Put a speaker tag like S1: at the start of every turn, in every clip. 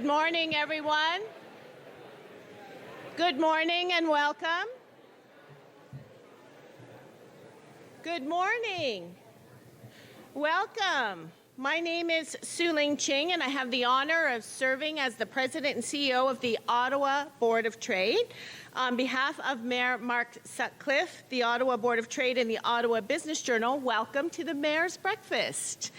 S1: morning, everyone. Good morning and welcome. Good morning. Welcome. My name is Su Ling Ching, and I have the honor of serving as the President and CEO of the Ottawa Board of Trade. On behalf of Mayor Mark Sutcliffe, the Ottawa Board of Trade, and the Ottawa Business Journal, welcome to the Mayor's Breakfast.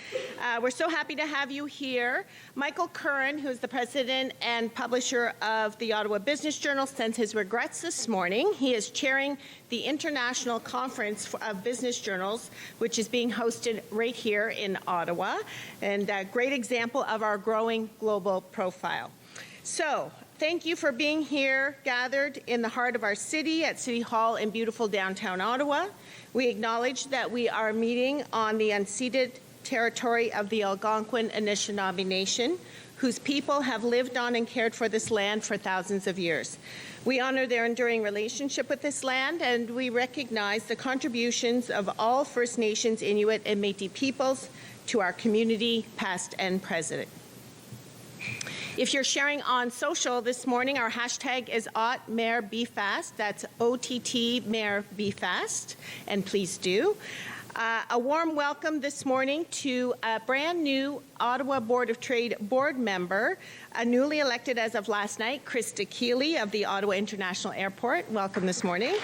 S1: We're so happy to have you here. Michael Curran, who's the president and publisher of the Ottawa Business Journal, sends his regrets this morning. He is chairing the International Conference of Business Journals, which is being hosted right here in Ottawa, and a great example of our growing global profile. So, thank you for being here, gathered in the heart of our city at City Hall in beautiful downtown Ottawa. We acknowledge that we are meeting on the unceded territory of the Algonquin Anishinaabe Nation, whose people have lived on and cared for this land for thousands of years. We honor their enduring relationship with this land, and we recognize the contributions of all First Nations, Inuit, and Métis peoples to our community, past and present. If you're sharing on social this morning, our hashtag is @MayorBeFast. That's OTT MayorBeFast, and please do. A warm welcome this morning to a brand new Ottawa Board of Trade board member, newly elected as of last night, Krista Keeley of the Ottawa International Airport. Welcome this morning.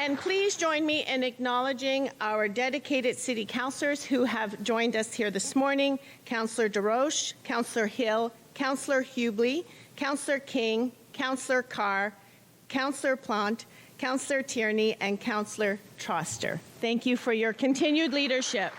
S1: And please join me in acknowledging our dedicated city councillors who have joined us here this morning: Councillor DeRoche, Councillor Hill, Councillor Hubley, Councillor King, Councillor Carr, Councillor Plante, Councillor Tierney, and Councillor Troster. Thank you for your continued leadership.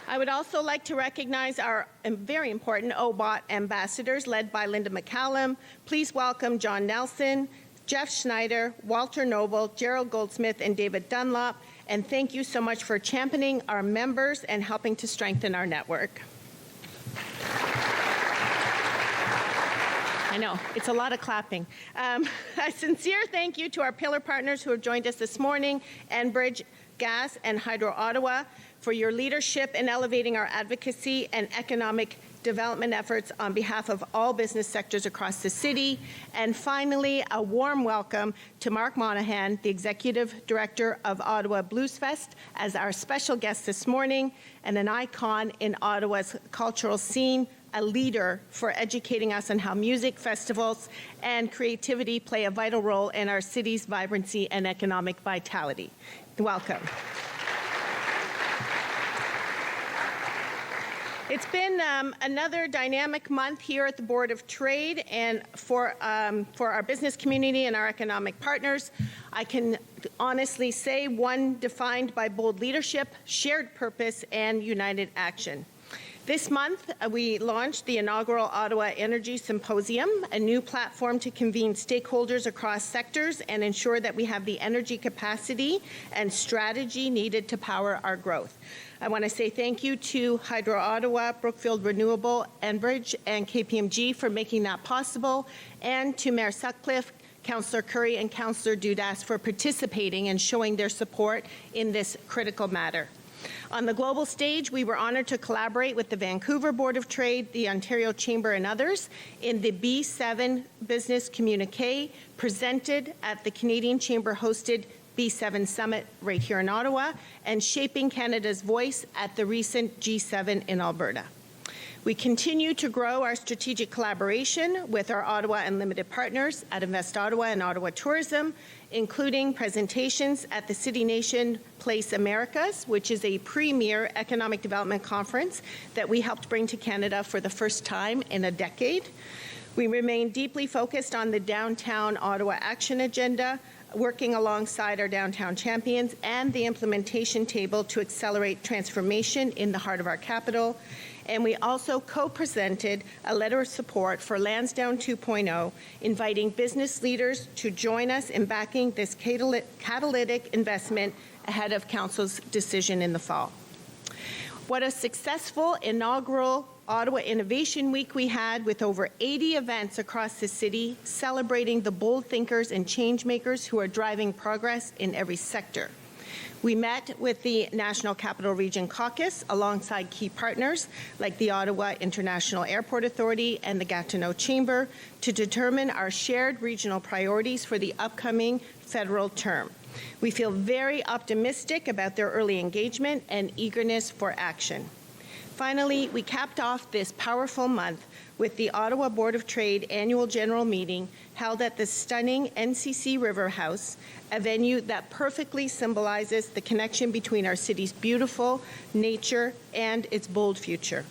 S1: I would also like to recognize our very important OBOT ambassadors led by Linda McCallum. Please welcome John Nelson, Jeff Schneider, Walter Noble, Gerald Goldsmith, and David Dunlop. And thank you so much for championing our members and helping to strengthen our network. I know, it's a lot of clapping. A sincere thank you to our pillar partners who have joined us this morning, Enbridge, Gas, and Hydro Ottawa, for your leadership in elevating our advocacy and economic development efforts on behalf of all business sectors across the city. And finally, a warm welcome to Mark Monahan, the Executive Director of Ottawa Bluesfest, as our special guest this morning, and an icon in Ottawa's cultural scene, a leader for educating us on how music, festivals, and creativity play a vital role in our city's vibrancy and economic vitality. Welcome. It's been another dynamic month here at the Board of Trade, and for our business community and our economic partners. I can honestly say one defined by bold leadership, shared purpose, and united action. This month, we launched the inaugural Ottawa Energy Symposium, a new platform to convene stakeholders across sectors and ensure that we have the energy capacity and strategy needed to power our growth. I want to say thank you to Hydro Ottawa, Brookfield Renewable, Enbridge, and KPMG for making that possible, and to Mayor Sutcliffe, Councillor Curry, and Councillor Dudas for participating and showing their support in this critical matter. On the global stage, we were honored to collaborate with the Vancouver Board of Trade, the Ontario Chamber, and others in the B7 Business Communique presented at the Canadian Chamber-hosted B7 Summit right here in Ottawa, and shaping Canada's voice at the recent G7 in Alberta. We continue to grow our strategic collaboration with our Ottawa and limited partners at Invest Ottawa and Ottawa Tourism, including presentations at the City Nation Place Americas, which is a premier economic development conference that we helped bring to Canada for the first time in a decade. We remain deeply focused on the Downtown Ottawa Action Agenda, working alongside our downtown champions and the implementation table to accelerate transformation in the heart of our capital. And we also co-presented a letter of support for Lansdowne 2.0, inviting business leaders to join us in backing this catalytic investment ahead of Council's decision in the fall. What a successful inaugural Ottawa Innovation Week we had, with over 80 events across the city celebrating the bold thinkers and change makers who are driving progress in every sector. We met with the National Capital Region Caucus alongside key partners like the Ottawa International Airport Authority and the Gatineau Chamber to determine our shared regional priorities for the upcoming federal term. We feel very optimistic about their early engagement and eagerness for action. Finally, we capped off this powerful month with the Ottawa Board of Trade annual general meeting held at the stunning NCC River House, a venue that perfectly symbolizes the connection between our city's beautiful nature and its bold future.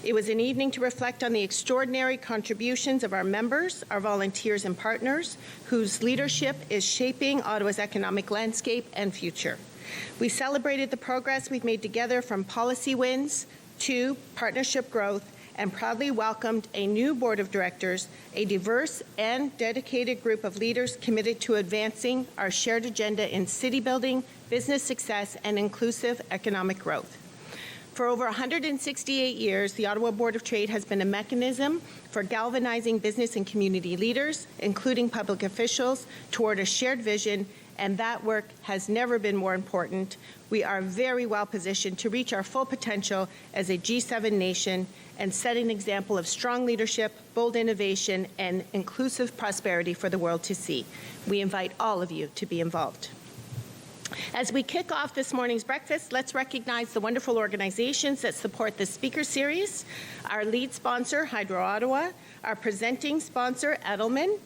S1: It was an evening to reflect on the extraordinary contributions of our members, our volunteers and partners, whose leadership is shaping Ottawa's economic landscape and future. We celebrated the progress we've made together from policy wins to partnership growth, and proudly welcomed a new board of directors, a diverse and dedicated group of leaders committed to advancing our shared agenda in city building, business success, and inclusive economic growth. For over 168 years, the Ottawa Board of Trade has been a mechanism for galvanizing business and community leaders, including public officials, toward a shared vision, and that work has never been more important. We are very well positioned to reach our full potential as a G7 nation and set an example of strong leadership, bold innovation, and inclusive prosperity for the world to see. We invite all of you to be involved. As we kick off this morning's breakfast, let's recognize the wonderful organizations that support this speaker series. Our lead sponsor, Hydro Ottawa, our presenting sponsor, Edelman,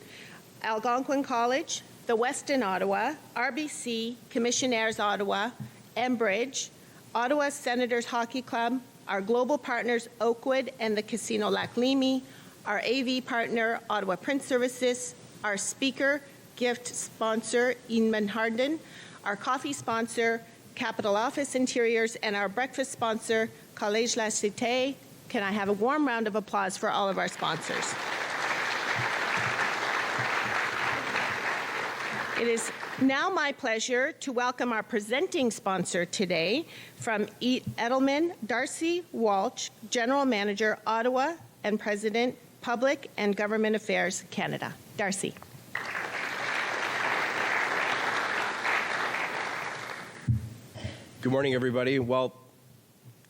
S1: Algonquin College, the Westin Ottawa, RBC, Commissionaires Ottawa, Enbridge, Ottawa Senators Hockey Club, our global partners, Oakwood and the Casino Lac Leamy, our AV partner, Ottawa Print Services, our speaker, gift sponsor, Inman Harden, our coffee sponsor, Capital Office Interiors, and our breakfast sponsor, Collège La Cité. Can I have a warm round of applause for all of our sponsors? It is now my pleasure to welcome our presenting sponsor today from Edelman, Darcy Walsh, General Manager, Ottawa, and President, Public and Government Affairs, Canada. Darcy.
S2: Good morning, everybody. Well,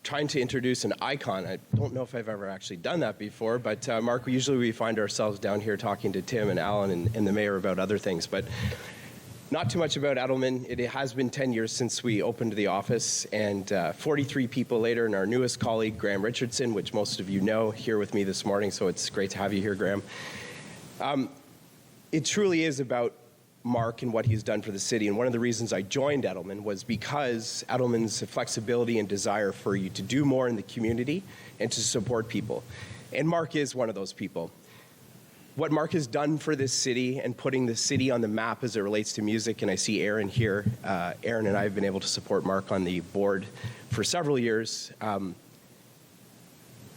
S2: trying to introduce an icon. I don't know if I've ever actually done that before, but Mark, usually we find ourselves down here talking to Tim and Alan and the mayor about other things, but not too much about Edelman. It has been 10 years since we opened the office, and 43 people later, and our newest colleague, Graham Richardson, which most of you know, here with me this morning, so it's great to have you here, Graham. It truly is about Mark and what he's done for the city, and one of the reasons I joined Edelman was because Edelman's flexibility and desire for you to do more in the community and to support people. And Mark is one of those people. What Mark has done for this city and putting the city on the map as it relates to music, and I see Aaron here. Aaron and I have been able to support Mark on the board for several years. I'm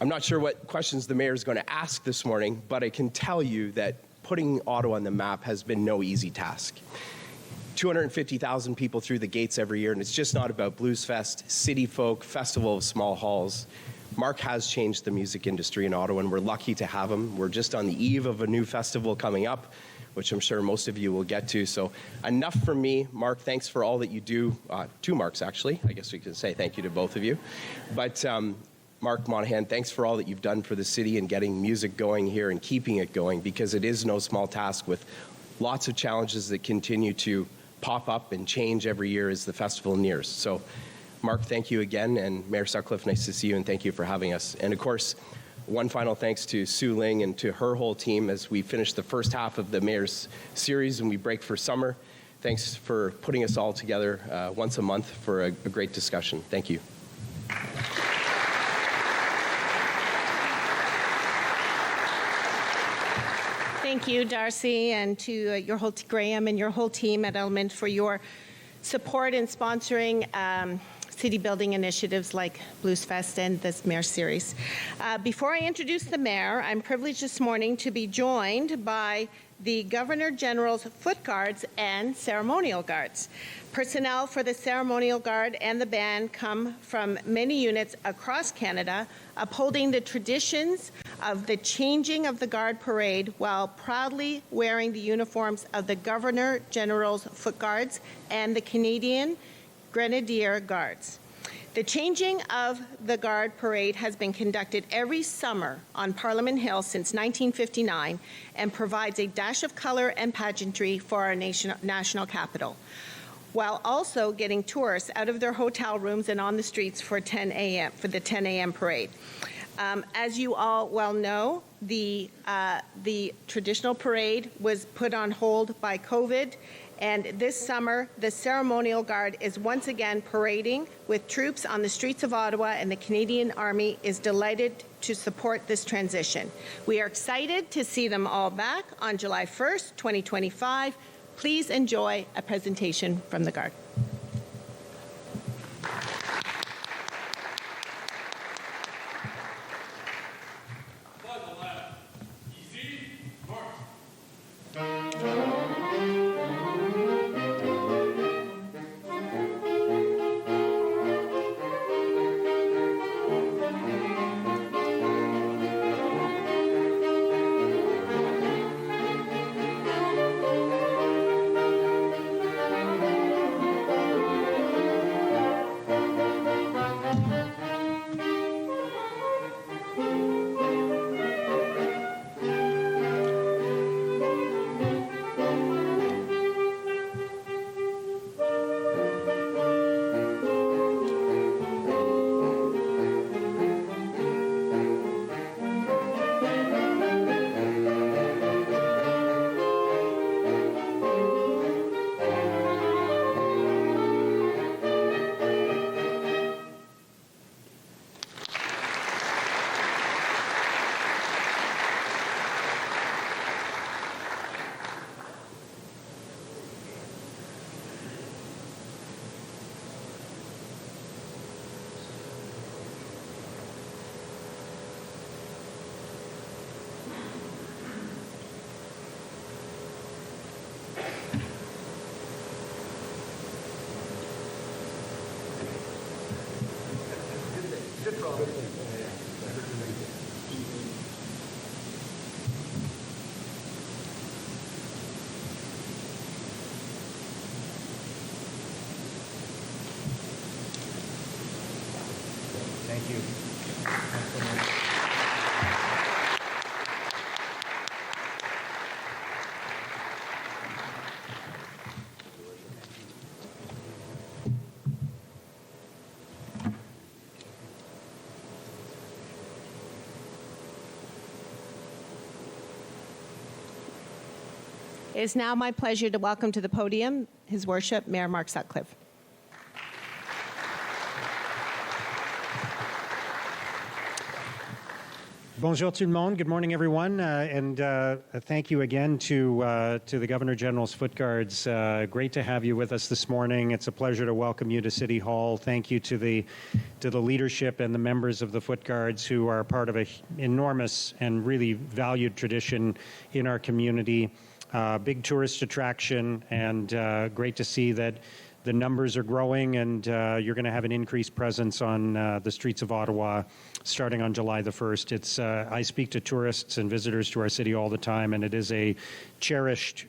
S2: not sure what questions the mayor is going to ask this morning, but I can tell you that putting Ottawa on the map has been no easy task. 250,000 people through the gates every year, and it's just not about Bluesfest, City Folk, Festival of Small Halls. Mark has changed the music industry in Ottawa, and we're lucky to have him. We're just on the eve of a new festival coming up, which I'm sure most of you will get to. So enough from me. Mark, thanks for all that you do. Two Marks, actually. I guess we can say thank you to both of you. But Mark Monahan, thanks for all that you've done for the city and getting music going here and keeping it going, because it is no small task with lots of challenges that continue to pop up and change every year as the festival nears. So, Mark, thank you again, and Mayor Sutcliffe, nice to see you, and thank you for having us. And of course, one final thanks to Sue Ling and to her whole team as we finish the first half of the Mayor's series and we break for summer. Thanks for putting us all together once a month for a great discussion. Thank you.
S1: Thank you, Darcy, and to your whole Graham and your whole team at Edelman for your support in sponsoring city building initiatives like Bluesfest and this Mayor Series. Before I introduce the Mayor, I'm privileged this morning to be joined by the Governor General's Foot Guards and Ceremonial Guards. Personnel for the Ceremonial Guard and the band come from many units across Canada, upholding the traditions of the changing of the Guard Parade while proudly wearing the uniforms of the Governor General's Foot Guards and the Canadian Grenadier Guards. The changing of the Guard Parade has been conducted every summer on Parliament Hill since 1959 and provides a dash of color and pageantry for our national capital, while also getting tourists out of their hotel rooms and on the streets for the 10 a.m. parade. As you all well know, the traditional parade was put on hold by COVID, and this summer, the Ceremonial Guard is once again parading with troops on the streets of Ottawa, and the Canadian Army is delighted to support this transition. We are excited to see them all back on July 1st, 2025. Please enjoy a presentation from the Guard.
S3: Thank you.
S1: It is now my pleasure to welcome to the podium His Worship Mayor Mark Sutcliffe.
S3: Bonjour tout le monde. Good morning, everyone, and thank you again to the Governor General's Foot Guards. Great to have you with us this morning. It's a pleasure to welcome you to City Hall. Thank you to the leadership and the members of the Foot Guards who are part of an enormous and really valued tradition in our community. Big tourist attraction, and great to see that the numbers are growing, and you're going to have an increased presence on the streets of Ottawa starting on July the 1st. I speak to tourists and visitors to our city all the time, and it is a cherished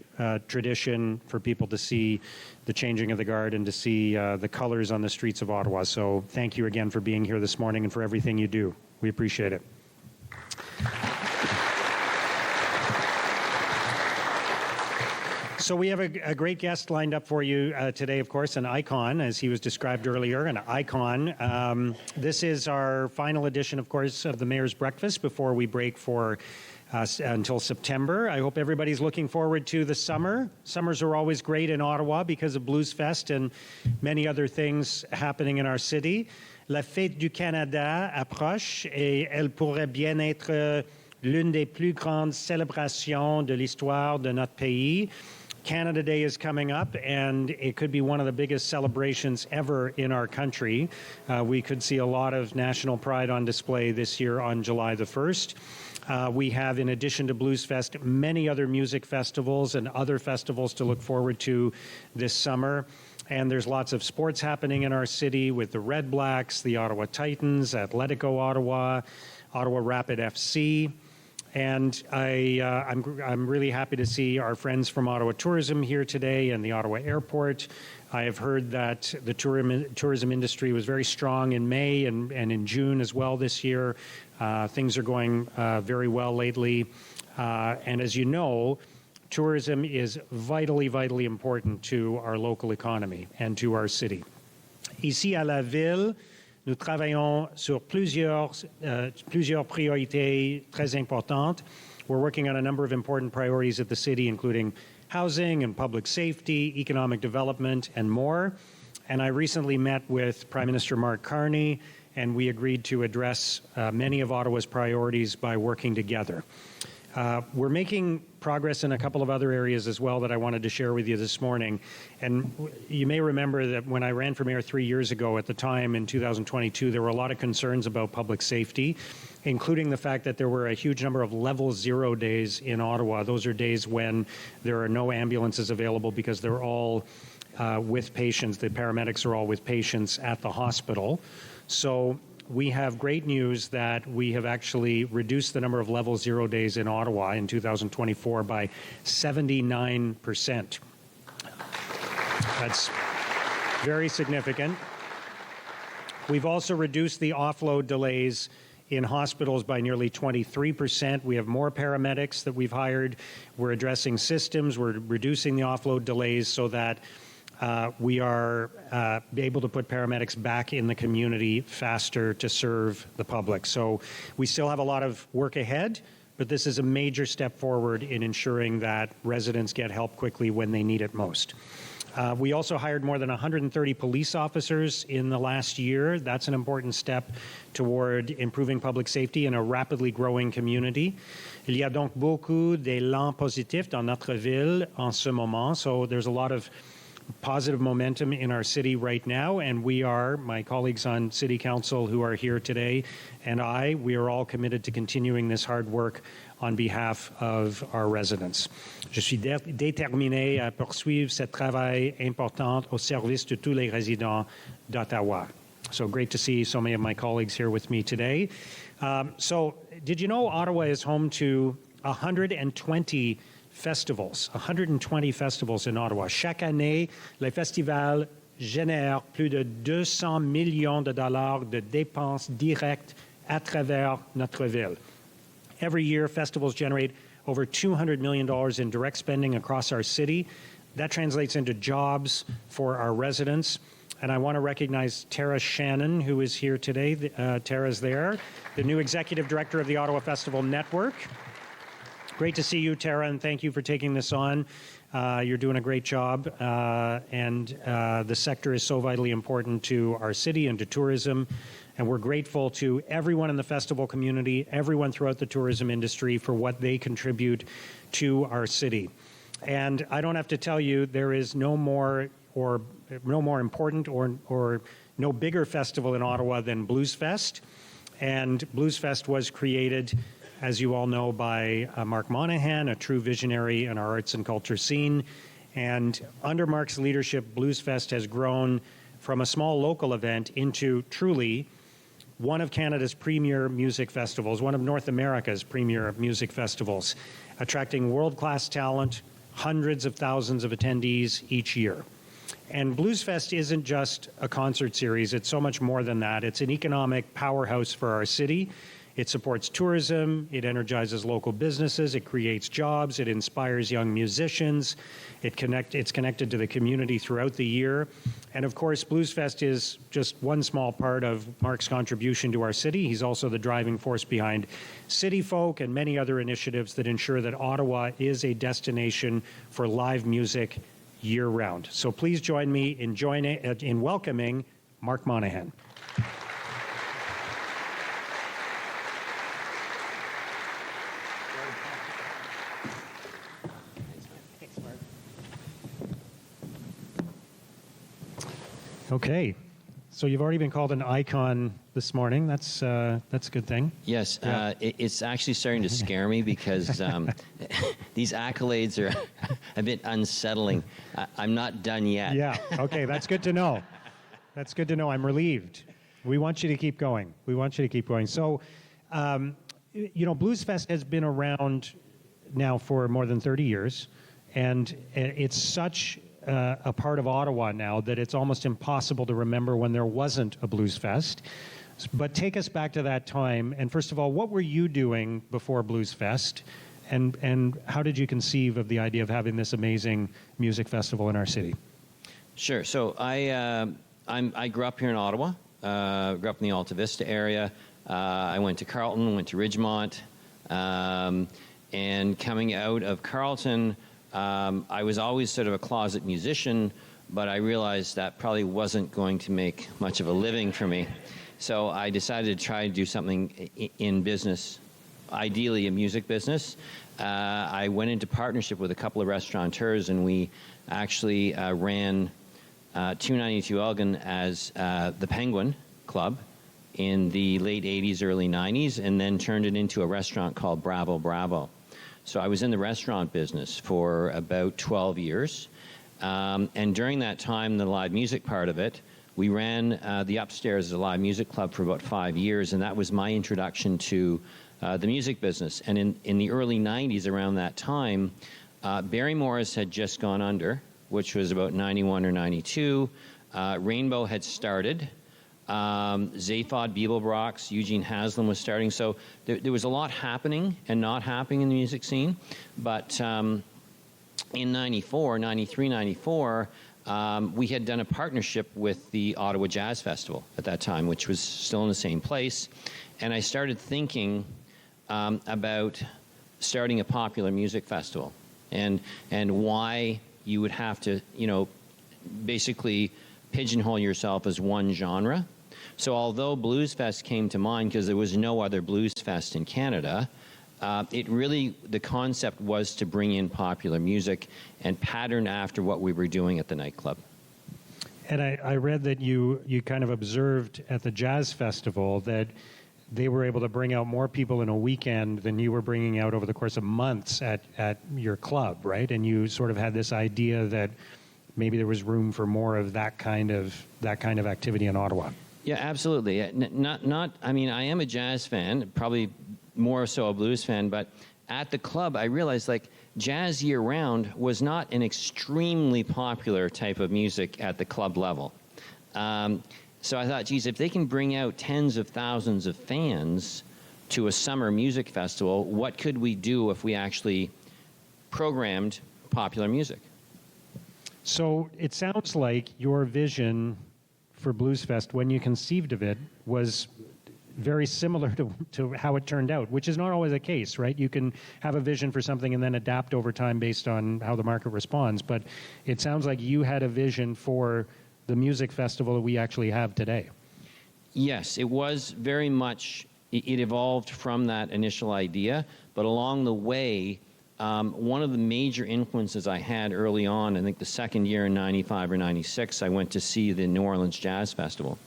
S3: tradition for people to see the changing of the Guard and to see the colors on the streets of Ottawa. So thank you again for being here this morning and for everything you do. We appreciate it. So we have a great guest lined up for you today, of course, an icon, as he was described earlier, an icon. This is our final edition, of course, of the Mayor's Breakfast before we break for until September. I hope everybody's looking forward to the summer. Summers are always great in Ottawa because of Bluesfest and many other things happening in our city. La Fête du Canada approche et elle pourrait bien être l'une des plus grandes célébrations de l'histoire de notre pays. Canada Day is coming up, and it could be one of the biggest celebrations ever in our country. We could see a lot of national pride on display this year on July the 1st. We have, in addition to Bluesfest, many other music festivals and other festivals to look forward to this summer. And there's lots of sports happening in our city with the Red Blacks, the Ottawa Titans, Atletico Ottawa, Ottawa Rapid FC. And I'm really happy to see our friends from Ottawa Tourism here today and the Ottawa Airport. I have heard that the tourism industry was very strong in May and in June as well this year. Things are going very well lately. And as you know, tourism is vitally, vitally important to our local economy and to our city. Ici à la ville, nous travaillons sur plusieurs priorités très importantes. We're working on a number of important priorities at the city, including housing and public safety, economic development, and more. And I recently met with Prime Minister Mark Carney, and we agreed to address many of Ottawa's priorities by working together. We're making progress in a couple of other areas as well that I wanted to share with you this morning. And you may remember that when I ran for mayor 3 years ago, at the time in 2022, there were a lot of concerns about public safety, including the fact that there were a huge number of level 0 days in Ottawa. Those are days when there are no ambulances available because they're all with patients. The paramedics are all with patients at the hospital. So we have great news that we have actually reduced the number of level 0 days in Ottawa in 2024 by 79%. That's very significant. We've also reduced the offload delays in hospitals by nearly 23%. We have more paramedics that we've hired. We're addressing systems. We're reducing the offload delays so that we are able to put paramedics back in the community faster to serve the public. So we still have a lot of work ahead, but this is a major step forward in ensuring that residents get help quickly when they need it most. We also hired more than 130 police officers in the last year. That's an important step toward improving public safety in a rapidly growing community. Il y a donc beaucoup d'élan positif dans notre ville en ce moment. So there's a lot of positive momentum in our city right now, and we are, my colleagues on City Council who are here today, and we are all committed to continuing this hard work on behalf of our residents. Je suis déterminé à poursuivre ce travail important au service de tous les résidents d'Ottawa. So great to see so many of my colleagues here with me today. So did you know Ottawa is home to 120 festivals, 120 festivals in Ottawa. Chaque année, les festivals génèrent plus de 200 millions de dollars de dépenses directes à travers notre ville. Every year, festivals generate over $200 million in direct spending across our city. That translates into jobs for our residents. And I want to recognize Tara Shannon, who is here today. Tara's there, the new executive director of the Ottawa Festival Network. Great to see you, Tara, and thank you for taking this on. You're doing a great job, and the sector is so vitally important to our city and to tourism. And we're grateful to everyone in the festival community, everyone throughout the tourism industry for what they contribute to our city. And I don't have to tell you, there is no more important or no bigger festival in Ottawa than Bluesfest. And Bluesfest was created, as you all know, by Mark Monahan, a true visionary in our arts and culture scene. And under Mark's leadership, Bluesfest has grown from a small local event into truly one of Canada's premier music festivals, one of North America's premier music festivals, attracting world-class talent, hundreds of thousands of attendees each year. And Bluesfest isn't just a concert series, it's so much more than that. It's an economic powerhouse for our city. It supports tourism, it energizes local businesses, it creates jobs, it inspires young musicians, it's connected to the community throughout the year. And of course, Bluesfest is just one small part of Mark's contribution to our city. He's also the driving force behind City Folk and many other initiatives that ensure that Ottawa is a destination for live music year-round. So please join me in welcoming Mark Monahan. Okay, so you've already been called an icon this morning. That's a good thing.
S4: Yes,
S3: Yeah.
S4: it's actually starting to scare me because these accolades are a bit unsettling. I'm not done yet.
S3: Yeah, okay, that's good to know. That's good to know. I'm relieved. We want you to keep going. We want you to keep going. So Bluesfest has been around now for more than 30 years, and it's such a part of Ottawa now that it's almost impossible to remember when there wasn't a Bluesfest. But take us back to that time, and first of all, what were you doing before Bluesfest, and how did you conceive of the idea of having this amazing music festival in our city?
S4: Sure. So I grew up here in Ottawa. Grew up in the Alta Vista area. I went to Carleton, went to Ridgemont, and coming out of Carleton, I was always sort of a closet musician, but I realized that probably wasn't going to make much of a living for me. So I decided to try to do something in business, ideally a music business. I went into partnership with a couple of restaurateurs, and we actually ran 292 Elgin as the Penguin Club in the late 80s, early 90s, and then turned it into a restaurant called Bravo Bravo. So I was in the restaurant business for about 12 years. And during that time, the live music part of it, we ran the upstairs as a live music club for about 5 years, and that was my introduction to the music business. And in the early 90s, around that time, Barry Morris had just gone under, which was about 91 or 92. Rainbow had started. Zaphod Beeblebrox, Eugene Haslam was starting. So there was a lot happening and not happening in the music scene. But in 94, 93, 94, we had done a partnership with the Ottawa Jazz Festival at that time, which was still in the same place. And I started thinking about starting a popular music festival and why you would have to, basically pigeonhole yourself as one genre. So although Bluesfest came to mind because there was no other Bluesfest in Canada, the concept was to bring in popular music and pattern after what we were doing at the nightclub.
S3: And I read that you kind of observed at the Jazz Festival that they were able to bring out more people in a weekend than you were bringing out over the course of months at your club, right? And you sort of had this idea that maybe there was room for more of that kind of activity in Ottawa.
S4: Yeah, absolutely. I mean, I am a jazz fan, probably more so a blues fan, but at the club, I realized jazz year round was not an extremely popular type of music at the club level. So I thought, geez, if they can bring out tens of thousands of fans to a summer music festival, what could we do if we actually programmed popular music?
S3: So it sounds like your vision for Bluesfest, when you conceived of it, was very similar to how it turned out, which is not always the case, right? You can have a vision for something and then adapt over time based on how the market responds. But it sounds like you had a vision for the music festival that we actually have today.
S4: Yes, it was very much, it evolved from that initial idea, but along the way, one of the major influences I had early on, I think the second year in 95 or 96, I went to see the New Orleans Jazz Festival.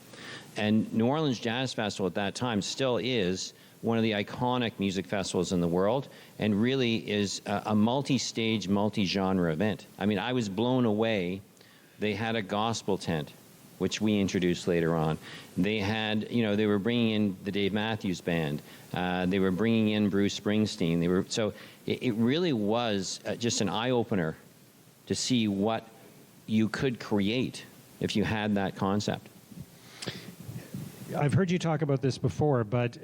S4: And New Orleans Jazz Festival at that time still is one of the iconic music festivals in the world and really is a multi-stage, multi-genre event. I mean, I was blown away. They had a gospel tent, which we introduced later on. They had, they were bringing in the Dave Matthews Band. They were bringing in Bruce Springsteen. So it really was just an eye-opener to see what you could create if you had that concept.
S3: I've heard you talk about this before, but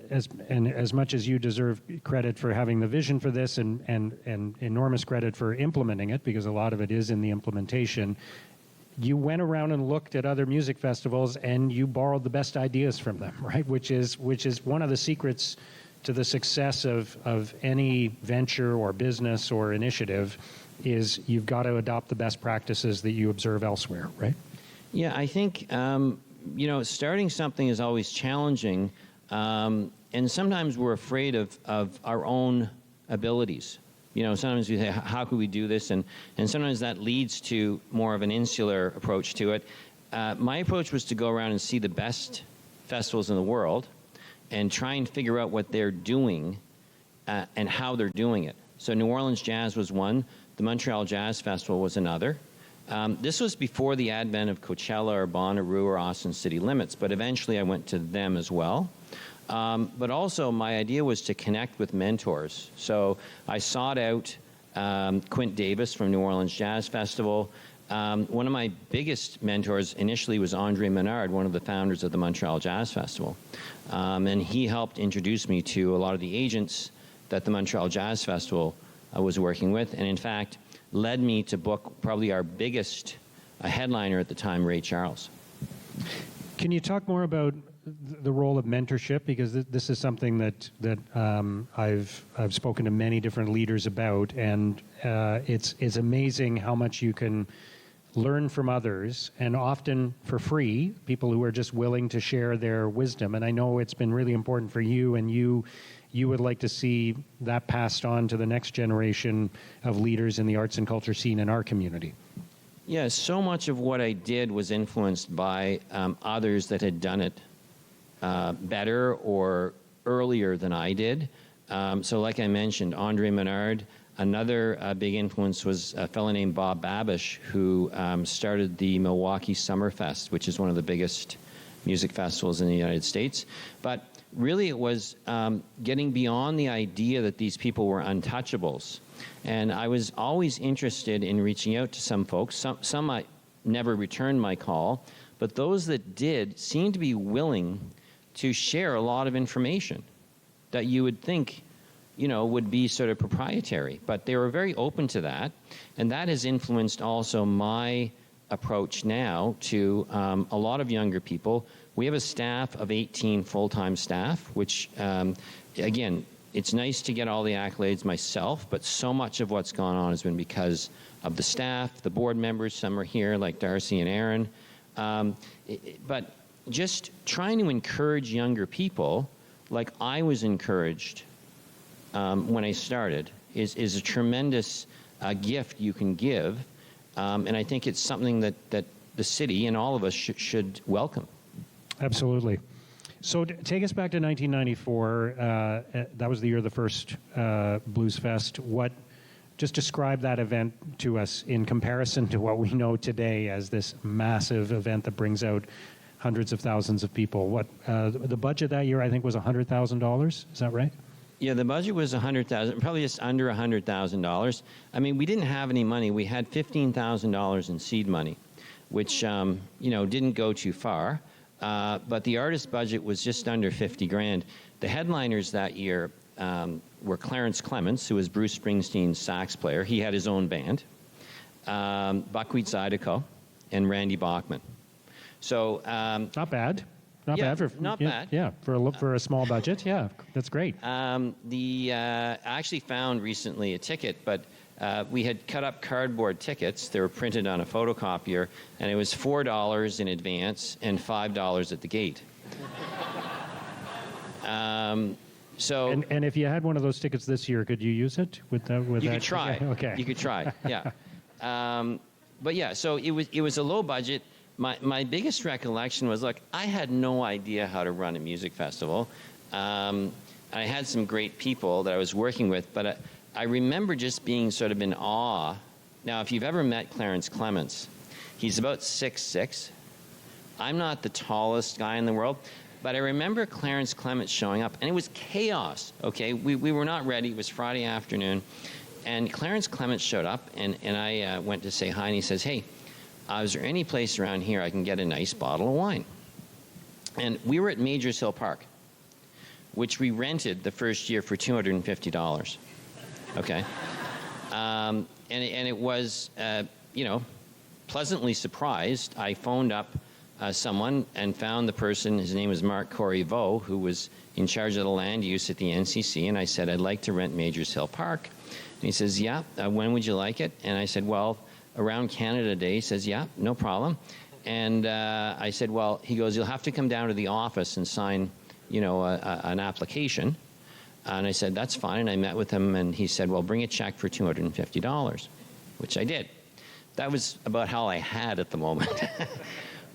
S3: as much as you deserve credit for having the vision for this and enormous credit for implementing it, because a lot of it is in the implementation, you went around and looked at other music festivals and you borrowed the best ideas from them, right? Which is one of the secrets to the success of any venture or business or initiative is you've got to adopt the best practices that you observe elsewhere, right? Yeah,
S4: I think starting something is always challenging, and sometimes we're afraid of our own abilities. Sometimes we say, how could we do this? And sometimes that leads to more of an insular approach to it. My approach was to go around and see the best festivals in the world and try and figure out what they're doing and how they're doing it. So New Orleans Jazz was one. The Montreal Jazz Festival was another. This was before the advent of Coachella or Bonnaroo or Austin City Limits, but eventually I went to them as well. But also, my idea was to connect with mentors. So I sought out Quint Davis from New Orleans Jazz Festival. One of my biggest mentors initially was Andre Menard, one of the founders of the Montreal Jazz Festival. And he helped introduce me to a lot of the agents that the Montreal Jazz Festival was working with, and in fact, led me to book probably our biggest headliner at the time, Ray Charles.
S3: Can you talk more about the role of mentorship? Because this is something that I've spoken to many different leaders about, and it's amazing how much you can learn from others, and often for free, people who are just willing to share their wisdom. And I know it's been really important for you, and you would like to see that passed on to the next generation of leaders in the arts and culture scene in our community.
S4: Yeah, so much of what I did was influenced by others that had done it better or earlier than I did. So like I mentioned, Andre Menard. Another big influence was a fellow named Bob Babish, who started the Milwaukee Summerfest, which is one of the biggest music festivals in the United States. But really it was getting beyond the idea that these people were untouchables. And I was always interested in reaching out to some folks. Some I never returned my call, but those that did seemed to be willing to share a lot of information that you would think, you know, would be sort of proprietary. But they were very open to that, and that has influenced also my approach now to a lot of younger people. We have a staff of 18 full-time staff, which, again, it's nice to get all the accolades myself, but so much of what's gone on has been because of the staff, the board members. Some are here, like Darcy and Aaron. But just trying to encourage younger people, like I was encouraged when I started, is a tremendous gift you can give. And I think it's something that the city and all of us should welcome.
S3: Absolutely. So take us back to 1994. That was the year of the first Bluesfest. Just describe that event to us in comparison to what we know today as this massive event that brings out hundreds of thousands of people. The budget that year, I think, was $100,000. Is that right?
S4: Yeah, the budget was $100,000, probably just under $100,000. I mean, we didn't have any money. We had $15,000 in seed money, which didn't go too far. But the artist budget was just under $50,000. The headliners that year were Clarence Clements, who was Bruce Springsteen's sax player. He had his own band. Buckwheat Zydeco, and Randy Bachman. So
S3: not bad. Not bad. Yeah, for a small budget. Yeah, that's great.
S4: I actually found recently a ticket, but we had cut up cardboard tickets. They were printed on a photocopier, and it was $4 in advance and $5 at the gate. So
S3: and if you had one of those tickets this year, could you use it with that?
S4: You could try.
S3: Yeah, okay.
S4: You could try. Yeah. But yeah, so it was a low budget. My biggest recollection was, look, I had no idea how to run a music festival. I had some great people that I was working with, but I remember just being sort of in awe. Now, if you've ever met Clarence Clements, he's about 6'6". I'm not the tallest guy in the world, but I remember Clarence Clements showing up, and it was chaos, okay? We were not ready. It was Friday afternoon, and Clarence Clements showed up, and I went to say hi, and he says, hey, is there any place around here I can get a nice bottle of wine? And we were at Majors Hill Park, which we rented the first year for $250. Okay, and it was, pleasantly surprised. I phoned up someone and found the person. His name was Mark Corriveau, who was in charge of the land use at the NCC. And I said, I'd like to rent Majors Hill Park. And he says, yeah. When would you like it? And I said, well, around Canada Day. He says, yeah, no problem. And I said, well, he goes, you'll have to come down to the office and sign, an application. And I said, that's fine. And I met with him, and he said, well, bring a check for $250, which I did. That was about all I had at the moment.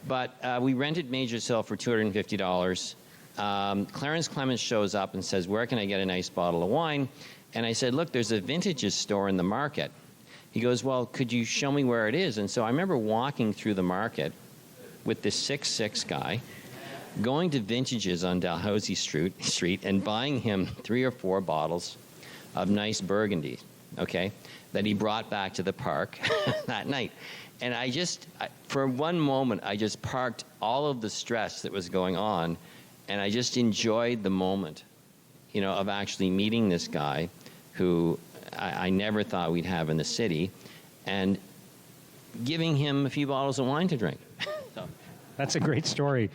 S4: But we rented Majors Hill for $250. Clarence Clements shows up and says, where can I get a nice bottle of wine? And I said, look, there's a vintages store in the market. He goes, well, could you show me where it is? And so I remember walking through the market with this 6'6" guy going to Vintages on Dalhousie Street and buying him 3 or 4 bottles of nice Burgundy, okay, that he brought back to the park that night. And for one moment, I just parked all of the stress that was going on, and I just enjoyed the moment, you know, of actually meeting this guy who I never thought we'd have in the city, and giving him a few bottles of wine to drink.
S3: That's a great story.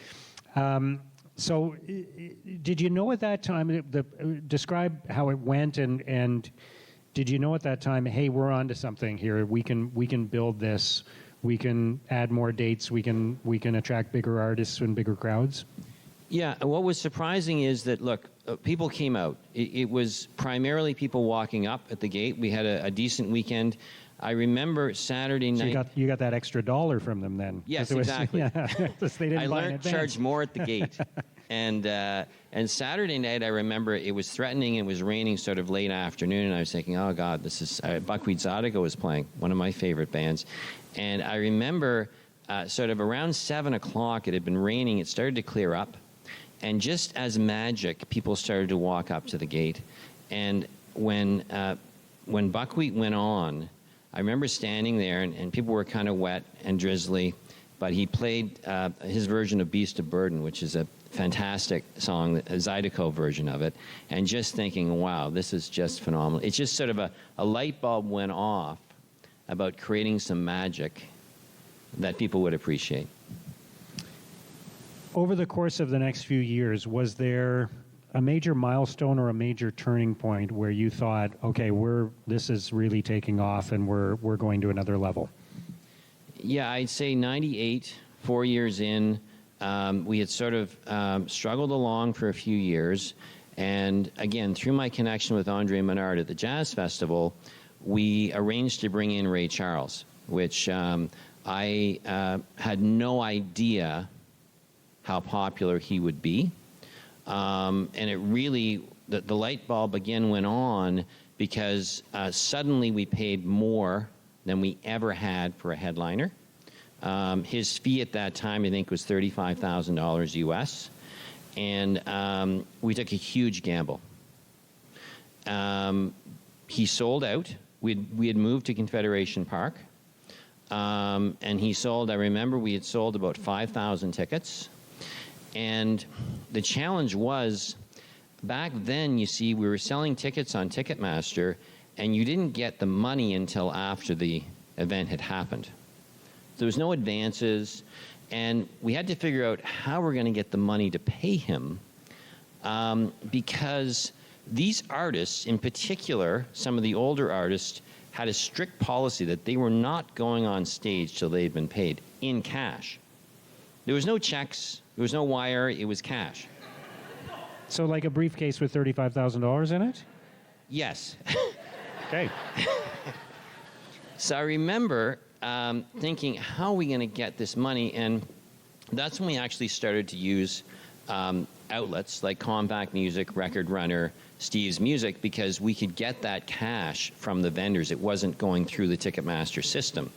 S3: So, did you know at that time? Describe how it went, and did you know at that time? Hey, we're onto something here. We can build this. We can add more dates. We can attract bigger artists and bigger crowds.
S4: Yeah. What was surprising is that look, people came out. It was primarily people walking up at the gate. We had a decent weekend. I remember Saturday night.
S3: So you got that extra $1 from them then?
S4: Yes, exactly.
S3: Yeah, they didn't
S4: I
S3: buy in
S4: learned to
S3: advance.
S4: charge more at the gate. And Saturday night, I remember it was threatening. It was raining sort of late afternoon, and I was thinking, oh God, this is Buckwheat Zydeco was playing, one of my favorite bands. And I remember sort of around 7 o'clock, it had been raining. It started to clear up, and just as magic, people started to walk up to the gate. And when Buckwheat went on, I remember standing there, and people were kind of wet and drizzly, but he played his version of Beast of Burden, which is a fantastic song, a Zydeco version of it, and just thinking, wow, this is just phenomenal. It's just sort of a light bulb went off about creating some magic that people would appreciate.
S3: Over the course of the next few years, was there a major milestone or a major turning point where you thought, okay, this is really taking off and we're going to another level?
S4: Yeah, I'd say 98, 4 years in, we had sort of struggled along for a few years. And again, through my connection with Andre Menard at the Jazz Festival, we arranged to bring in Ray Charles, which I had no idea how popular he would be. And it really, the light bulb again went on because suddenly we paid more than we ever had for a headliner. His fee at that time, I think, was $35,000 US. And we took a huge gamble. He sold out. We had moved to Confederation Park. And he sold, I remember we had sold about 5,000 tickets. And the challenge was, back then, you see, we were selling tickets on Ticketmaster, and you didn't get the money until after the event had happened. There was no advances, and we had to figure out how we're going to get the money to pay him, because these artists, in particular, some of the older artists, had a strict policy that they were not going on stage till they'd been paid in cash. There was no checks. There was no wire. It was cash.
S3: So like a briefcase with $35,000 in it?
S4: Yes.
S3: Okay.
S4: So I remember thinking, how are we going to get this money? And that's when we actually started to use outlets like Compact Music, Record Runner, Steve's Music, because we could get that cash from the vendors. It wasn't going through the Ticketmaster system.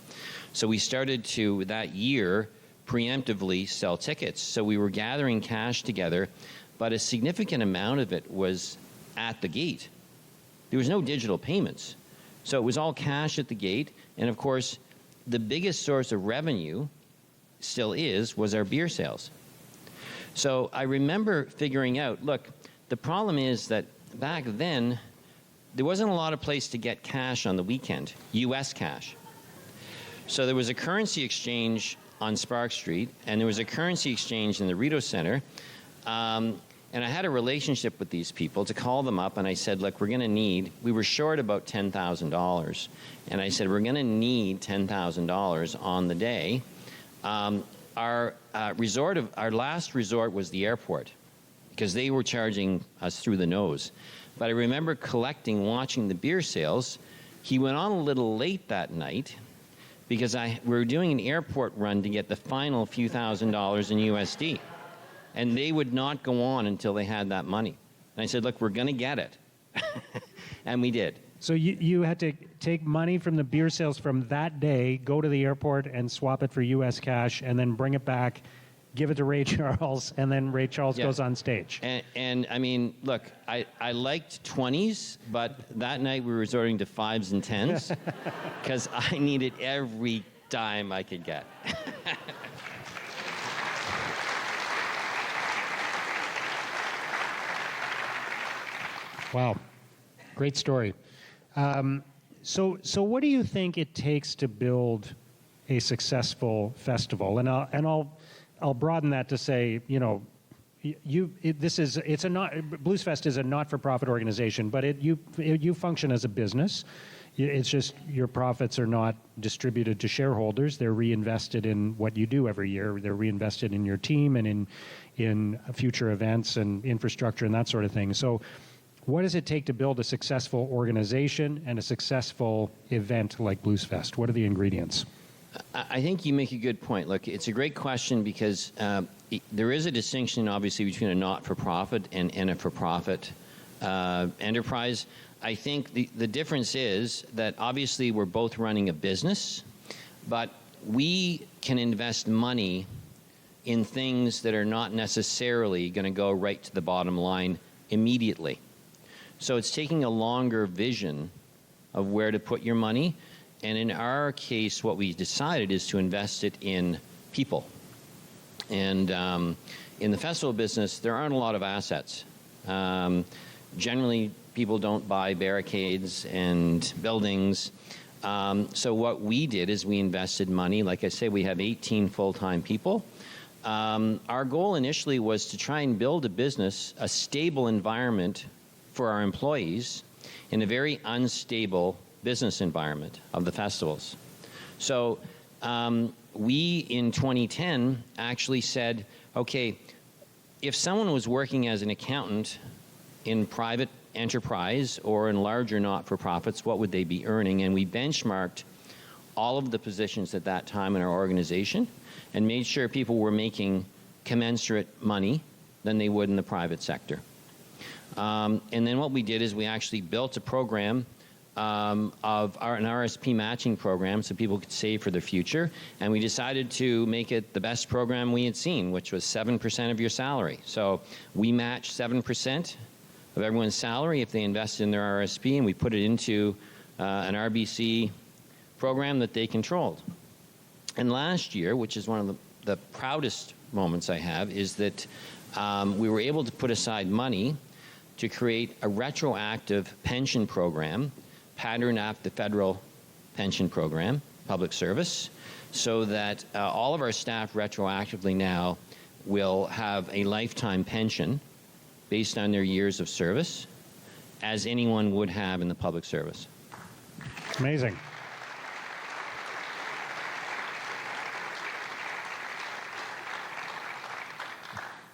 S4: So we started to, that year, preemptively sell tickets. So we were gathering cash together, but a significant amount of it was at the gate. There was no digital payments. So it was all cash at the gate. And of course, the biggest source of revenue still was our beer sales. So I remember figuring out, look, the problem is that back then, there wasn't a lot of place to get cash on the weekend, US cash. So there was a currency exchange on Spark Street, and there was a currency exchange in the Rideau Center. And I had a relationship with these people to call them up, and I said, look, we were short about $10,000. And I said, we're going to need $10,000 on the day. Our last resort was the airport, because they were charging us through the nose. But I remember watching the beer sales. He went on a little late that night, because we were doing an airport run to get the final few $1,000s in USD. And they would not go on until they had that money. And I said, look, we're going to get it. And we did.
S3: So you had to take money from the beer sales from that day, go to the airport and swap it for US cash, and then bring it back give it to Ray Charles, and then Ray Charles
S4: Yeah.
S3: goes on stage.
S4: And I mean, look, I liked 20s, but that night we were resorting to 5s and 10s because I needed every dime I could get.
S3: Wow, great story. So what do you think it takes to build a successful festival? And I'll broaden that to say, you know, Bluesfest is a not-for-profit organization, but you function as a business. It's just your profits are not distributed to shareholders. They're reinvested in what you do every year. They're reinvested in your team and in future events and infrastructure and that sort of thing. So what does it take to build a successful organization and a successful event like Bluesfest? What are the ingredients?
S4: I think you make a good point. Look, it's a great question because there is a distinction, obviously, between a not-for-profit and a for-profit enterprise. I think the difference is that obviously we're both running a business, but we can invest money in things that are not necessarily going to go right to the bottom line immediately. So it's taking a longer vision of where to put your money. And in our case, what we decided is to invest it in people. And in the festival business, there aren't a lot of assets. Generally, people don't buy barricades and buildings. So what we did is we invested money. Like I say, we have 18 full-time people. Our goal initially was to try and build a business, a stable environment for our employees in a very unstable business environment of the festivals. So we, in 2010, actually said, okay, if someone was working as an accountant in private enterprise or in larger not-for-profits, what would they be earning? And we benchmarked all of the positions at that time in our organization and made sure people were making commensurate money than they would in the private sector. And then what we did is we actually built a program an RSP matching program so people could save for their future. And we decided to make it the best program we had seen, which was 7% of your salary. So we matched 7% of everyone's salary if they invested in their RSP, and we put it into an RBC program that they controlled. And last year, which is one of the proudest moments I have, is that we were able to put aside money to create a retroactive pension program patterned after the federal pension program, public service, so that all of our staff retroactively now will have a lifetime pension based on their years of service, as anyone would have in the public service.
S3: Amazing.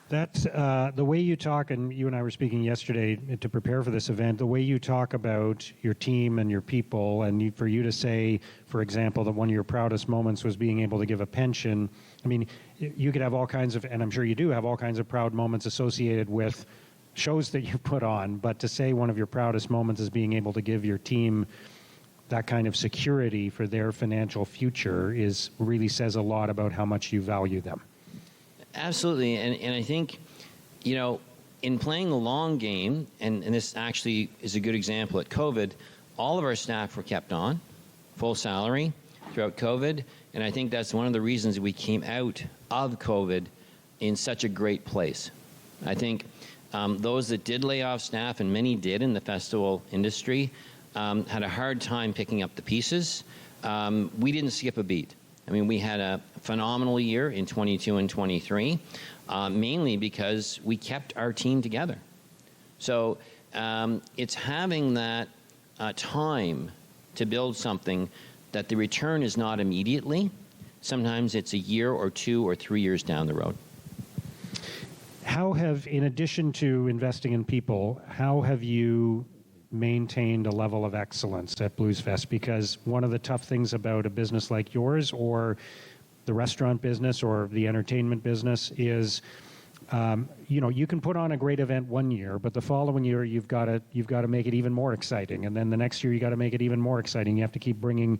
S3: That's the way you talk, and you and I were speaking yesterday to prepare for this event, the way you talk about your team and your people, and for you to say, for example, that one of your proudest moments was being able to give a pension. I mean, you could have all kinds of, and I'm sure you do have all kinds of proud moments associated with shows that you put on, but to say one of your proudest moments is being able to give your team that kind of security for their financial future really says a lot about how much you value them.
S4: Absolutely, and I think, you know, in playing the long game, and this actually is a good example at COVID, all of our staff were kept on, full salary throughout COVID, and I think that's one of the reasons we came out of COVID in such a great place. I think those that did lay off staff, and many did in the festival industry, had a hard time picking up the pieces. We didn't skip a beat. I mean, we had a phenomenal year in 22 and 23, mainly because we kept our team together. So it's having that time to build something that the return is not immediately. Sometimes it's a year or 2 or 3 years down the road.
S3: In addition to investing in people, how have you maintained a level of excellence at Bluesfest? Because one of the tough things about a business like yours, or the restaurant business, or the entertainment business, is you can put on a great event one year, but the following year you've got to make it even more exciting, and then the next year you got to make it even more exciting. You have to keep bringing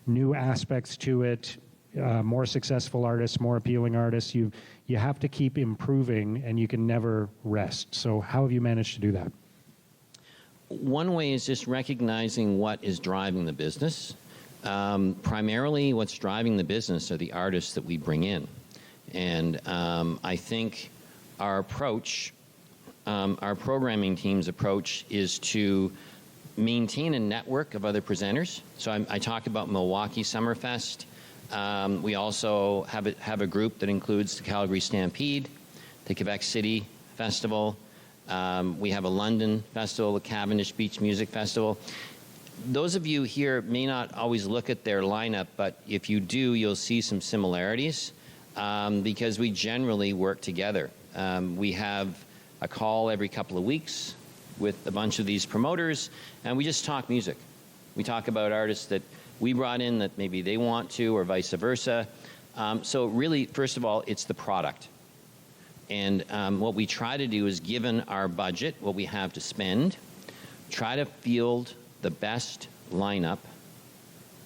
S3: new aspects to it, more successful artists, more appealing artists. You have to keep improving, and you can never rest. So how have you managed to do that?
S4: One way is just recognizing what is driving the business. Primarily, what's driving the business are the artists that we bring in. And I think our approach, our programming team's approach, is to maintain a network of other presenters. So I talk about Milwaukee Summerfest. We also have a group that includes the Calgary Stampede, the Quebec City Festival. We have a London festival, the Cavendish Beach Music Festival. Those of you here may not always look at their lineup, but if you do, you'll see some similarities because we generally work together. We have a call every couple of weeks with a bunch of these promoters, and we just talk music. We talk about artists that we brought in that maybe they want to, or vice versa. So really, first of all, it's the product. And what we try to do is, given our budget, what we have to spend, try to field the best lineup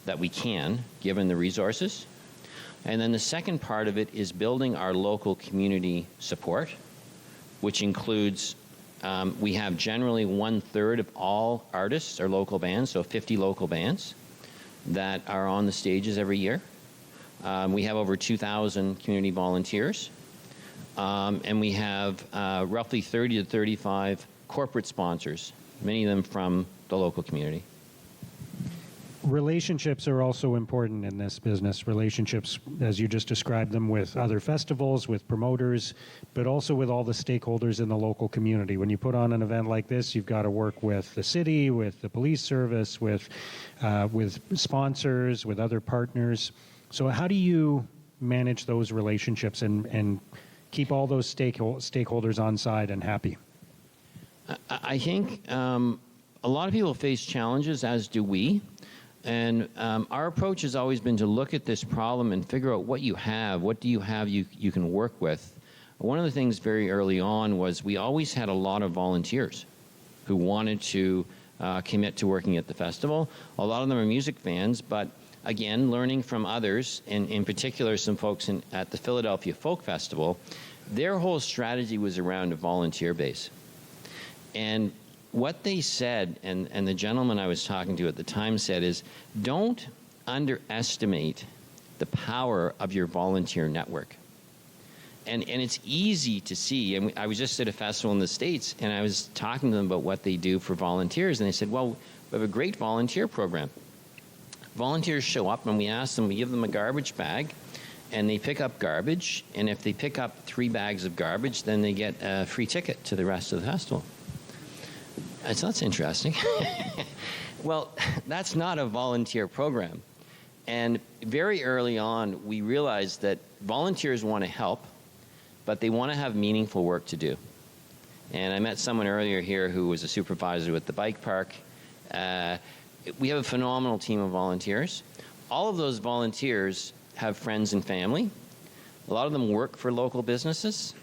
S4: that we can, given the resources. And then the second part of it is building our local community support, which includes, we have generally 1/3 of all artists are local bands, so 50 local bands that are on the stages every year. We have over 2,000 community volunteers. And we have roughly 30 to 35 corporate sponsors, many of them from the local community.
S3: Relationships are also important in this business. Relationships, as you just described them, with other festivals, with promoters, but also with all the stakeholders in the local community. When you put on an event like this, you've got to work with the city, with the police service, with sponsors, with other partners. So how do you manage those relationships and keep all those stakeholders on side and happy?
S4: I think a lot of people face challenges, as do we. And our approach has always been to look at this problem and figure out what you have. What do you have you can work with? One of the things very early on was we always had a lot of volunteers who wanted to commit to working at the festival. A lot of them are music fans, but again, learning from others, and in particular some folks at the Philadelphia Folk Festival, their whole strategy was around a volunteer base. And what they said, and the gentleman I was talking to at the time said, is don't underestimate the power of your volunteer network. And it's easy to see. And I was just at a festival in the States, and I was talking to them about what they do for volunteers, and they said, well, we have a great volunteer program. Volunteers show up, and we ask them, we give them a garbage bag, and they pick up garbage, and if they pick up 3 bags of garbage, then they get a free ticket to the rest of the festival. So that's interesting. Well, that's not a volunteer program. And very early on, we realized that volunteers want to help, but they want to have meaningful work to do. And I met someone earlier here who was a supervisor at the bike park. We have a phenomenal team of volunteers. All of those volunteers have friends and family. A lot of them work for local businesses.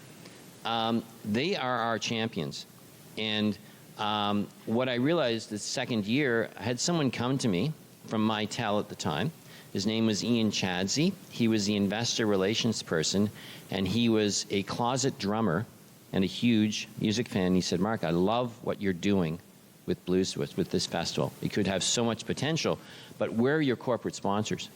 S4: They are our champions. And what I realized the second year, I had someone come to me from Mitel at the time. His name was Ian Chadsey. He was the investor relations person, and he was a closet drummer and a huge music fan. He said, Mark, I love what you're doing with Bluesfest, with this festival. It could have so much potential, but where are your corporate sponsors?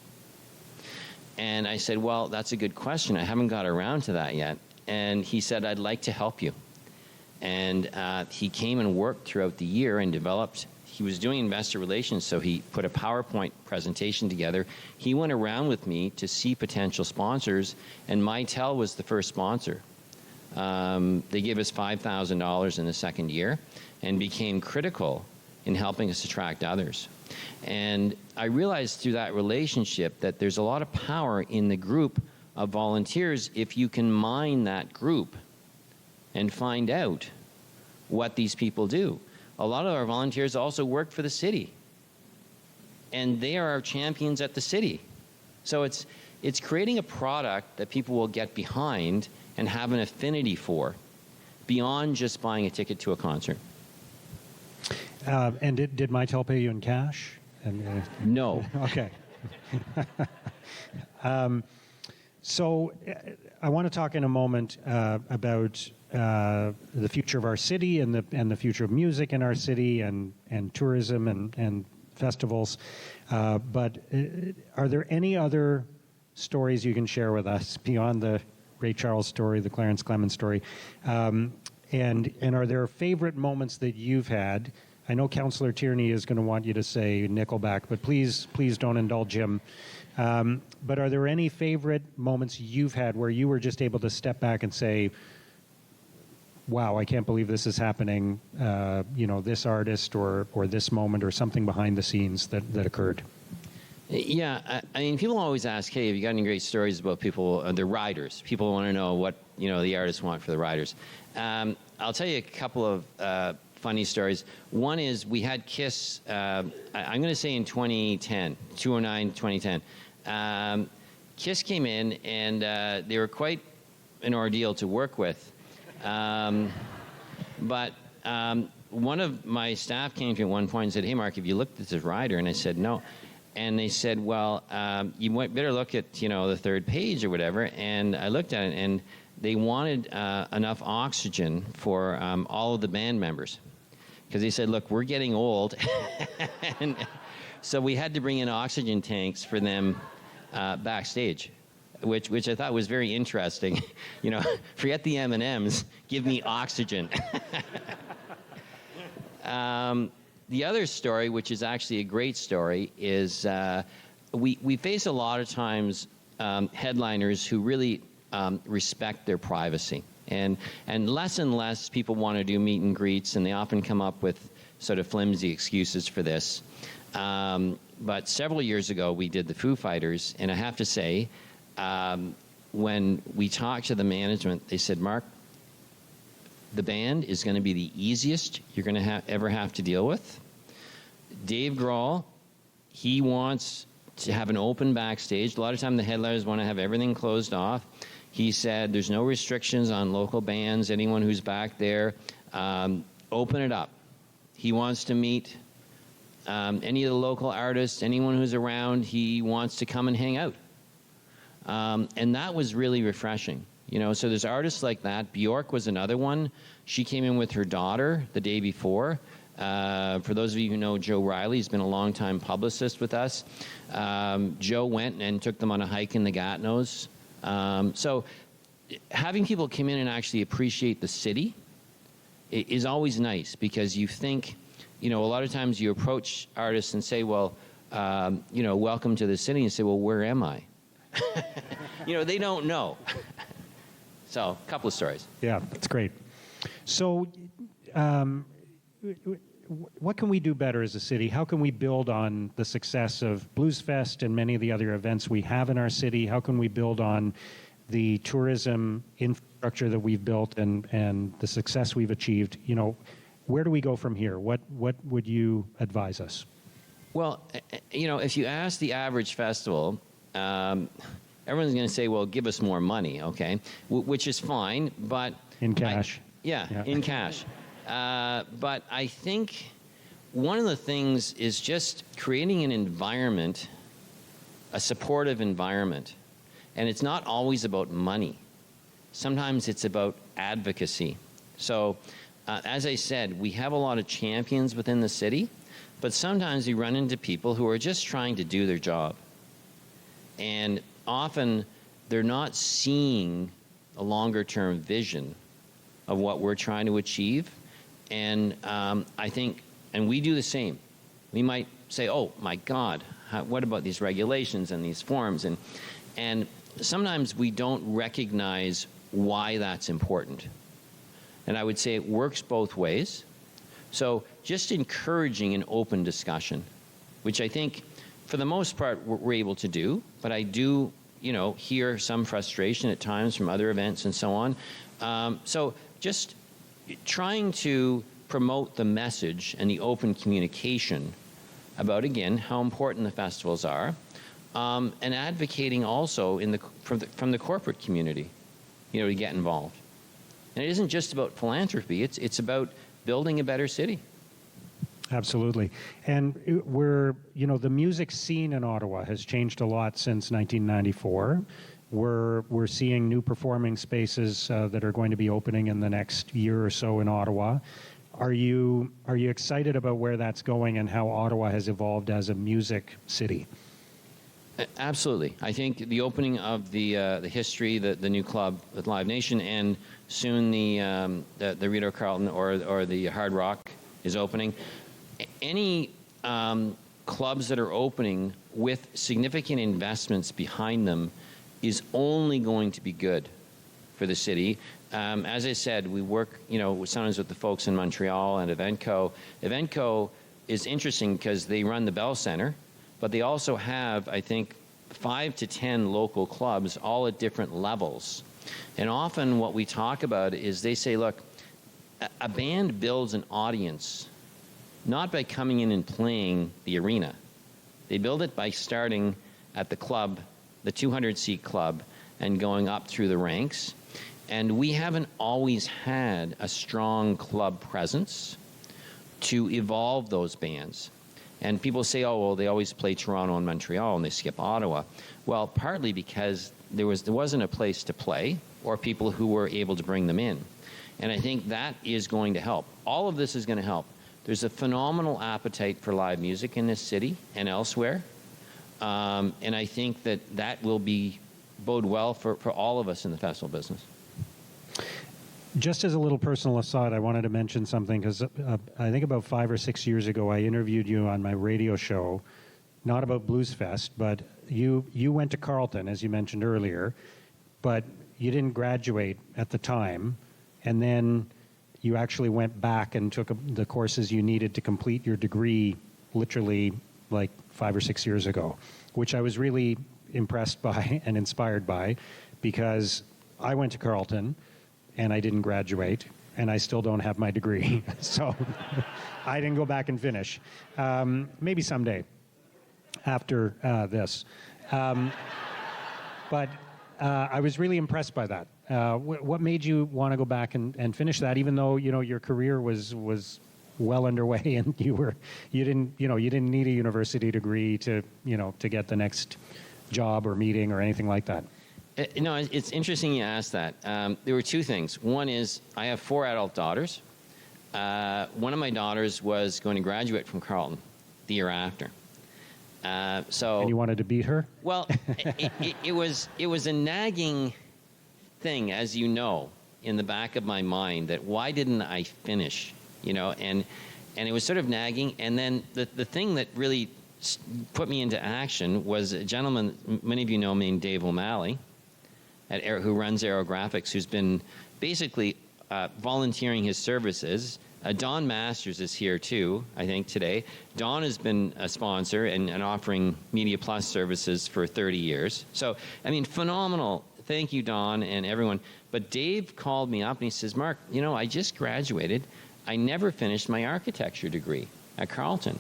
S4: And I said, well, that's a good question. I haven't got around to that yet. And he said, I'd like to help you. And he came and worked throughout the year and developed. He was doing investor relations, so he put a PowerPoint presentation together. He went around with me to see potential sponsors, and Mitel was the first sponsor. They gave us $5,000 in the second year and became critical in helping us attract others. And I realized through that relationship that there's a lot of power in the group of volunteers if you can mine that group and find out what these people do. A lot of our volunteers also work for the city, and they are our champions at the city. So it's creating a product that people will get behind and have an affinity for, beyond just buying a ticket to a concert.
S3: And did Mitel pay you in cash?
S4: No.
S3: Okay. So I want to talk in a moment about the future of our city and the future of music in our city and tourism and festivals. But are there any other stories you can share with us beyond the Ray Charles story, the Clarence Clemens story? And are there favorite moments that you've had? I know Councillor Tierney is going to want you to say Nickelback, but please don't indulge him. But are there any favorite moments you've had where you were just able to step back and say, wow, I can't believe this is happening, this artist or this moment or something behind the scenes that occurred?
S4: Yeah, I mean, people always ask, hey, have you got any great stories about people, the riders? People want to know what, the artists want for the riders. I'll tell you a couple of funny stories. One is we had KISS, I'm going to say in 2010, 2010. KISS came in and they were quite an ordeal to work with. But one of my staff came to me at one point and said, hey, Mark, have you looked at this rider? And I said, no. And they said, well, you better look at, the third page or whatever. And I looked at it, and they wanted enough oxygen for all of the band members. Because they said, look, we're getting old. And so we had to bring in oxygen tanks for them backstage, which I thought was very interesting. Forget the M&Ms, give me oxygen. The other story, which is actually a great story, is we face a lot of times headliners who really respect their privacy. And less people want to do meet and greets, and they often come up with sort of flimsy excuses for this. But several years ago, we did the Foo Fighters, and I have to say, when we talked to the management, they said, Mark, the band is going to be the easiest you're going to ever have to deal with. Dave Grohl, he wants to have an open backstage. A lot of time the headliners want to have everything closed off. He said there's no restrictions on local bands, anyone who's back there. Open it up. He wants to meet any of the local artists, anyone who's around. He wants to come and hang out. And that was really refreshing. So there's artists like that. Bjork was another one. She came in with her daughter the day before. For those of you who know Joe Riley, he's been a long-time publicist with us. Joe went and took them on a hike in the Gatineaus. So having people come in and actually appreciate the city is always nice, because you think, a lot of times you approach artists and say, well, welcome to the city, and say, well, where am I? They don't know. So, a couple of stories.
S3: Yeah, that's great. So, what can we do better as a city? How can we build on the success of Bluesfest and many of the other events we have in our city? How can we build on the tourism infrastructure that we've built and the success we've achieved? Where do we go from here? What would you advise us?
S4: Well, if you ask the average festival, everyone's going to say, well, give us more money, okay? Which is fine, but...
S3: In cash.
S4: Yeah, in cash. But I think one of the things is just creating an environment, a supportive environment. And it's not always about money. Sometimes it's about advocacy. So, as I said, we have a lot of champions within the city, but sometimes we run into people who are just trying to do their job. And often they're not seeing a longer-term vision of what we're trying to achieve. And I think, and we do the same. We might say, oh, my God, what about these regulations and these forms? And sometimes we don't recognize why that's important. And I would say it works both ways. So just encouraging an open discussion, which I think for the most part we're able to do, but I do, hear some frustration at times from other events and so on. So just trying to promote the message and the open communication about, again, how important the festivals are, and advocating also from the corporate community, to get involved. And it isn't just about philanthropy, it's about building a better city.
S3: Absolutely. And the music scene in Ottawa has changed a lot since 1994. We're seeing new performing spaces that are going to be opening in the next year or so in Ottawa. Are you excited about where that's going and how Ottawa has evolved as a music city?
S4: Absolutely. I think the opening of the History, the new club with Live Nation, and soon the Rideau Carlton or the Hard Rock is opening. Any clubs that are opening with significant investments behind them is only going to be good for the city. As I said, we work, sometimes with the folks in Montreal and Eventco. Eventco is interesting because they run the Bell Centre, but they also have, I think, 5 to 10 local clubs, all at different levels. And often what we talk about is they say, look, a band builds an audience not by coming in and playing the arena. They build it by starting at the club, the 200-seat club, and going up through the ranks. And we haven't always had a strong club presence to evolve those bands. And people say, oh, well, they always play Toronto and Montreal and they skip Ottawa. Well, partly because there wasn't a place to play or people who were able to bring them in. And I think that is going to help. All of this is going to help. There's a phenomenal appetite for live music in this city and elsewhere. And I think that will bode well for all of us in the festival business.
S3: Just as a little personal aside, I wanted to mention something because I think about 5 or 6 years ago, I interviewed you on my radio show, not about Bluesfest, but you went to Carleton, as you mentioned earlier, but you didn't graduate at the time, and then you actually went back and took the courses you needed to complete your degree literally like 5 or 6 years ago, which I was really impressed by and inspired by because I went to Carleton and I didn't graduate and I still don't have my degree. So I didn't go back and finish. Maybe someday after this. But I was really impressed by that. What made you want to go back and finish that, even though your career was well underway and you didn't need a university degree to get the next job or meeting or anything like that?
S4: It's interesting you asked that. There were two things. One is I have 4 adult daughters. One of my daughters was going to graduate from Carleton the year after. And
S3: you wanted to beat her?
S4: Well, it was a nagging thing, as you know, in the back of my mind that why didn't I finish, and it was sort of nagging. And then the thing that really put me into action was a gentleman, many of you know, named Dave O'Malley, who runs Aerographics, who's been basically volunteering his services. Don Masters is here too, I think, today. Don has been a sponsor and offering Media Plus services for 30 years. So, phenomenal. Thank you, Don, and everyone. But Dave called me up and he says, Mark, I just graduated. I never finished my architecture degree at Carleton.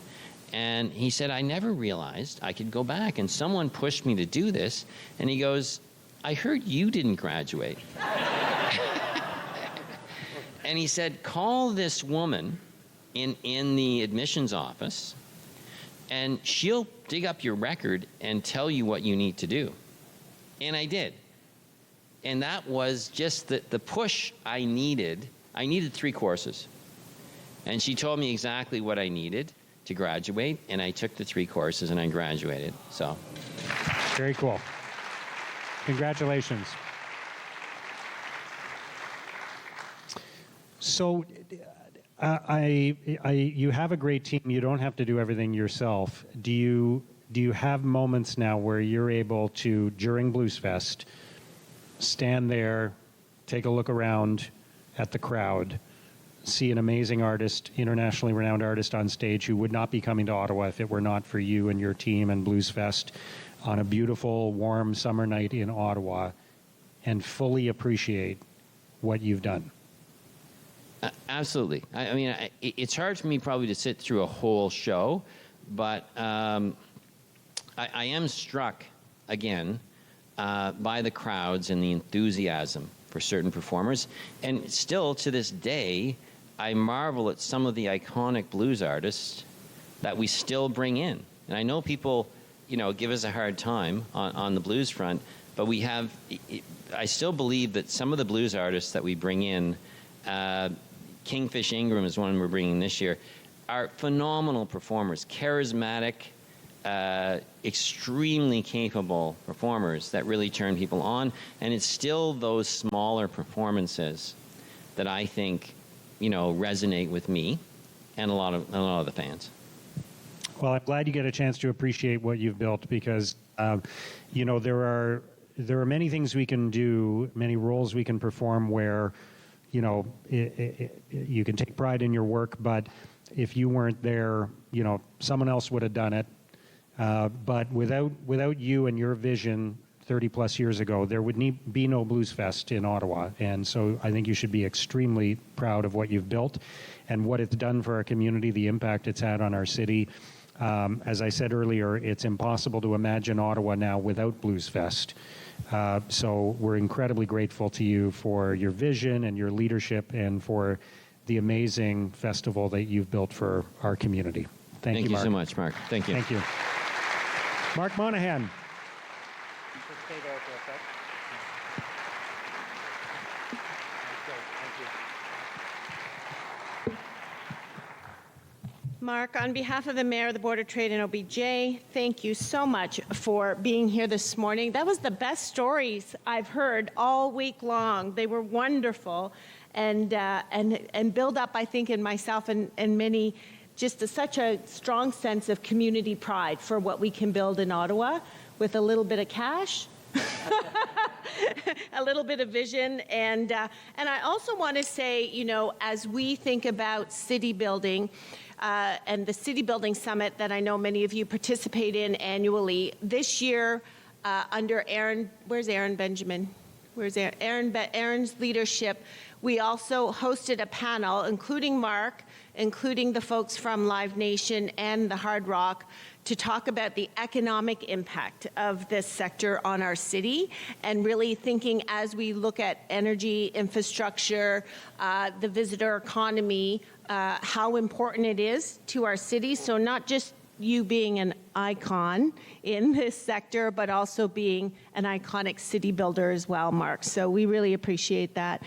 S4: And he said, I never realized I could go back. And someone pushed me to do this. And he goes, I heard you didn't graduate. And he said, call this woman in the admissions office, and she'll dig up your record and tell you what you need to do. And I did. And that was just the push I needed. I needed 3 courses. And she told me exactly what I needed to graduate, and I took the 3 courses and I graduated. So.
S3: Very cool. Congratulations. So, you have a great team. You don't have to do everything yourself. Do you have moments now where you're able to, during Bluesfest, stand there, take a look around at the crowd, see an amazing artist, internationally renowned artist on stage who would not be coming to Ottawa if it were not for you and your team and Bluesfest on a beautiful, warm summer night in Ottawa, and fully appreciate what you've done?
S4: Absolutely. It's hard for me probably to sit through a whole show, but I am struck, again, by the crowds and the enthusiasm for certain performers. And still, to this day, I marvel at some of the iconic blues artists that we still bring in. And I know people, give us a hard time on the blues front, but we have, I still believe that some of the blues artists that we bring in, Kingfish Ingram is one we're bringing this year, are phenomenal performers, charismatic, extremely capable performers that really turn people on. And it's still those smaller performances that I think, resonate with me and a lot of the fans.
S3: Well, I'm glad you get a chance to appreciate what you've built because, there are many things we can do, many roles we can perform where, you can take pride in your work, but if you weren't there, someone else would have done it. But without you and your vision 30 plus years ago, there would be no Bluesfest in Ottawa. And so I think you should be extremely proud of what you've built and what it's done for our community, the impact it's had on our city. As I said earlier, it's impossible to imagine Ottawa now without Bluesfest. So we're incredibly grateful to you for your vision and your leadership and for the amazing festival that you've built for our community. Thank you, Mark.
S4: Thank you so much, Mark. Thank you.
S3: Thank you. Mark Monahan.
S1: Mark, on behalf of the Mayor, the Board of Trade, and OBJ, thank you so much for being here this morning. That was the best stories I've heard all week long. They were wonderful and build up, I think, in myself and many, just such a strong sense of community pride for what we can build in Ottawa with a little bit of cash. A little bit of vision, and I also want to say, as we think about city building and the City Building Summit that I know many of you participate in annually, this year under Aaron, where's Aaron Benjamin? Where's Aaron? Aaron's leadership, we also hosted a panel, including Mark, including the folks from Live Nation and the Hard Rock, to talk about the economic impact of this sector on our city and really thinking as we look at energy, infrastructure, the visitor economy, how important it is to our city. So not just you being an icon in this sector, but also being an iconic city builder as well, Mark. So we really appreciate that.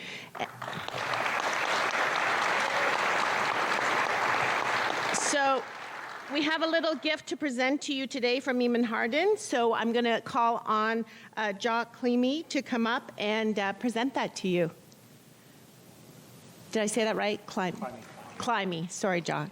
S1: So we have a little gift to present to you today from Eamon Hardin. So I'm going to call on Jock Cleamy to come up and present that to you. Did I say that right? Climby. Sorry, Jock.